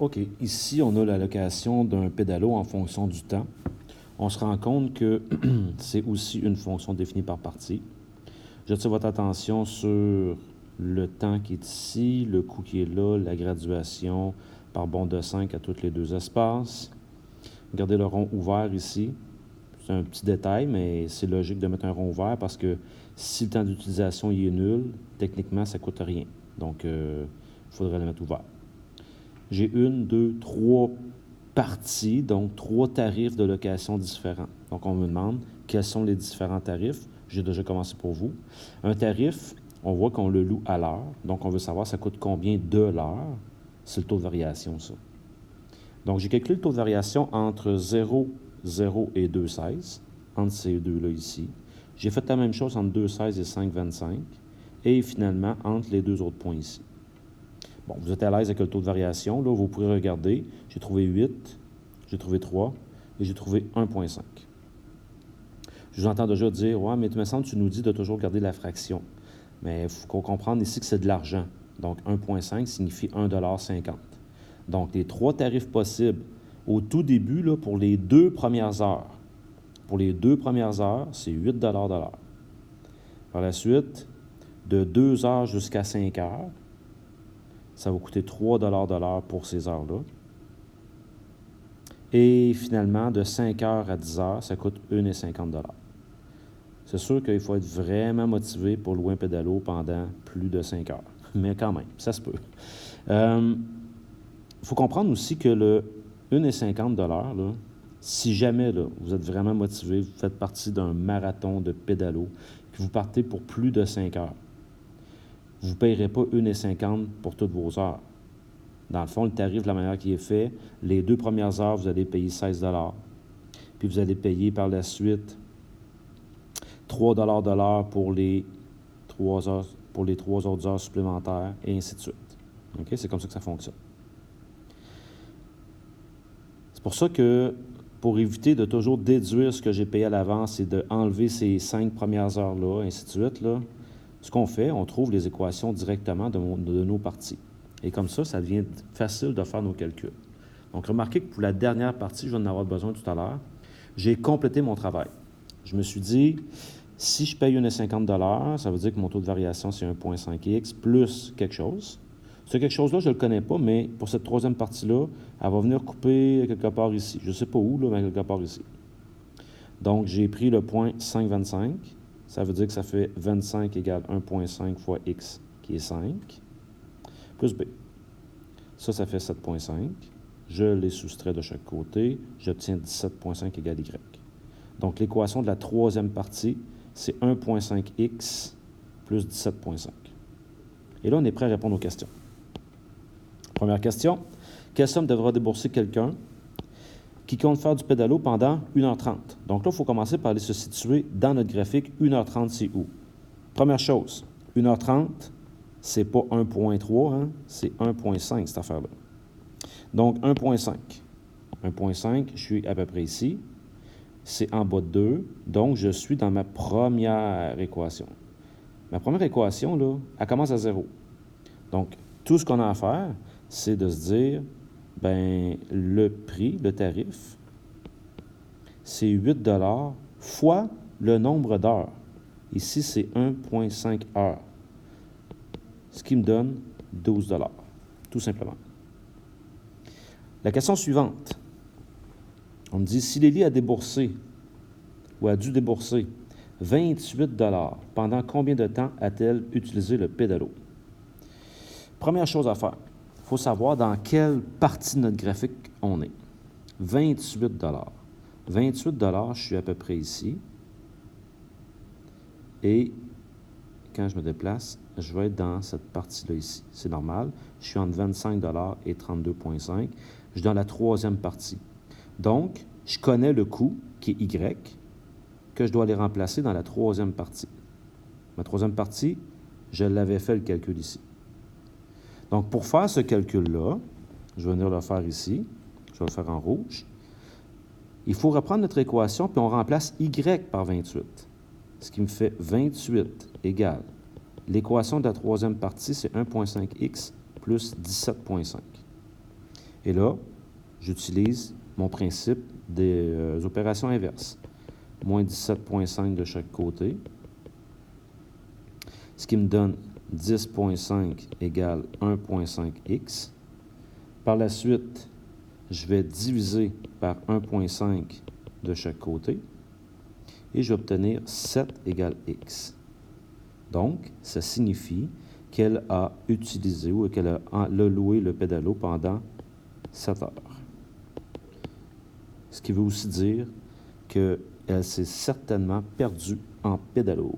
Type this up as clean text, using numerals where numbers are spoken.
OK. Ici, on a l'allocation d'un pédalo en fonction du temps. On se rend compte que c'est aussi une fonction définie par partie. J'attire votre attention sur le temps qui est ici, le coût qui est là, la graduation par bond de 5 à tous les deux espaces. Regardez le rond ouvert ici. C'est un petit détail, mais c'est logique de mettre un rond ouvert parce que si le temps d'utilisation est nul, techniquement, ça ne coûte rien. Donc, il faudrait le mettre ouvert. J'ai 1, 2, 3 parties, donc 3 tarifs de location différents. Donc, on me demande quels sont les différents tarifs. J'ai déjà commencé pour vous. Un tarif, on voit qu'on le loue à l'heure. Donc, on veut savoir ça coûte combien de l'heure. C'est le taux de variation, ça. Donc, j'ai calculé le taux de variation entre 0, 0 et 2,16, entre ces deux-là ici. J'ai fait la même chose entre 2,16 et 5,25, et finalement, entre les deux autres points ici. Bon, vous êtes à l'aise avec le taux de variation. Là, vous pourrez regarder. J'ai trouvé 8, j'ai trouvé 3 et j'ai trouvé 1,5. Je vous entends déjà dire, « Ouais, mais tu me semble que tu nous dis de toujours garder la fraction. » Mais il faut comprendre ici que c'est de l'argent. Donc, 1,5 signifie 1,50 $. Donc, les 3 tarifs possibles au tout début, là, pour les 2 premières heures. Pour les 2 premières heures, c'est 8 $ de l'heure. Par la suite, de 2 heures jusqu'à 5 heures, ça va coûter 3 $ de l'heure pour ces heures-là. Et finalement, de 5 heures à 10 heures, ça coûte 1,50 $. C'est sûr qu'il faut être vraiment motivé pour louer un pédalo pendant plus de 5 heures. Mais quand même, ça se peut. Il faut comprendre aussi que le 1,50 $, là, si jamais là, vous êtes vraiment motivé, vous faites partie d'un marathon de pédalo, puis vous partez pour plus de 5 heures, vous ne payerez pas 1,50 $ pour toutes vos heures. Dans le fond, le tarif, de la manière qu'il est fait, les 2 premières heures, vous allez payer 16 $. Puis vous allez payer par la suite 3 $ de l'heure pour les 3 heures, pour les 3 autres heures supplémentaires, et ainsi de suite. Okay? C'est comme ça que ça fonctionne. C'est pour ça que, pour éviter de toujours déduire ce que j'ai payé à l'avance et d'enlever ces 5 premières heures-là, ainsi de suite, là, ce qu'on fait, on trouve les équations directement de nos parties. Et comme ça, ça devient facile de faire nos calculs. Donc, remarquez que pour la dernière partie, je vais en avoir besoin tout à l'heure, j'ai complété mon travail. Je me suis dit, si je paye 1,50 $, ça veut dire que mon taux de variation, c'est 1,5x plus quelque chose. Ce quelque chose-là, je ne le connais pas, mais pour cette troisième partie-là, elle va venir couper quelque part ici. Je ne sais pas où, là, mais quelque part ici. Donc, j'ai pris le point 5,25. Ça veut dire que ça fait 25 égale 1,5 fois x, qui est 5, plus b. Ça fait 7,5. Je les soustrais de chaque côté. J'obtiens 17,5 égale y. Donc, l'équation de la troisième partie, c'est 1,5x plus 17,5. Et là, on est prêt à répondre aux questions. Première question. Quelle somme devra débourser quelqu'un qui compte faire du pédalo pendant 1h30? Donc là, il faut commencer par aller se situer dans notre graphique. 1h30, c'est où? Première chose, 1h30, c'est pas 1,3, hein? C'est 1,5, cette affaire-là. Donc, 1,5. 1,5, je suis à peu près ici. C'est en bas de 2, donc je suis dans ma première équation. Ma première équation, là, elle commence à 0. Donc, tout ce qu'on a à faire, c'est de se dire, ben le prix, le tarif, c'est 8 $ fois le nombre d'heures. Ici, c'est 1,5 heures. Ce qui me donne 12 $, tout simplement. La question suivante. On me dit, si Lélie a déboursé ou a dû débourser 28 $, pendant combien de temps a-t-elle utilisé le pédalo? Première chose à faire, il faut savoir dans quelle partie de notre graphique on est. 28 $. 28 $, je suis à peu près ici. Et quand je me déplace, je vais être dans cette partie-là ici. C'est normal. Je suis entre 25 $ et 32,5 $. Je suis dans la troisième partie. Donc, je connais le coût, qui est Y, que je dois aller remplacer dans la troisième partie. Ma troisième partie, je l'avais fait le calcul ici. Donc, pour faire ce calcul-là, je vais venir le faire ici. Je vais le faire en rouge. Il faut reprendre notre équation, puis on remplace Y par 28. Ce qui me fait 28 égale. L'équation de la troisième partie, c'est 1,5x plus 17,5. Et là, j'utilise mon principe des opérations inverses. Moins 17,5 de chaque côté, ce qui me donne 10,5 égale 1,5x. Par la suite, je vais diviser par 1,5 de chaque côté et je vais obtenir 7 égale x. Donc, ça signifie qu'elle a utilisé ou qu'elle a loué le pédalo pendant 7 heures. Ce qui veut aussi dire qu'elle s'est certainement perdue en pédalo.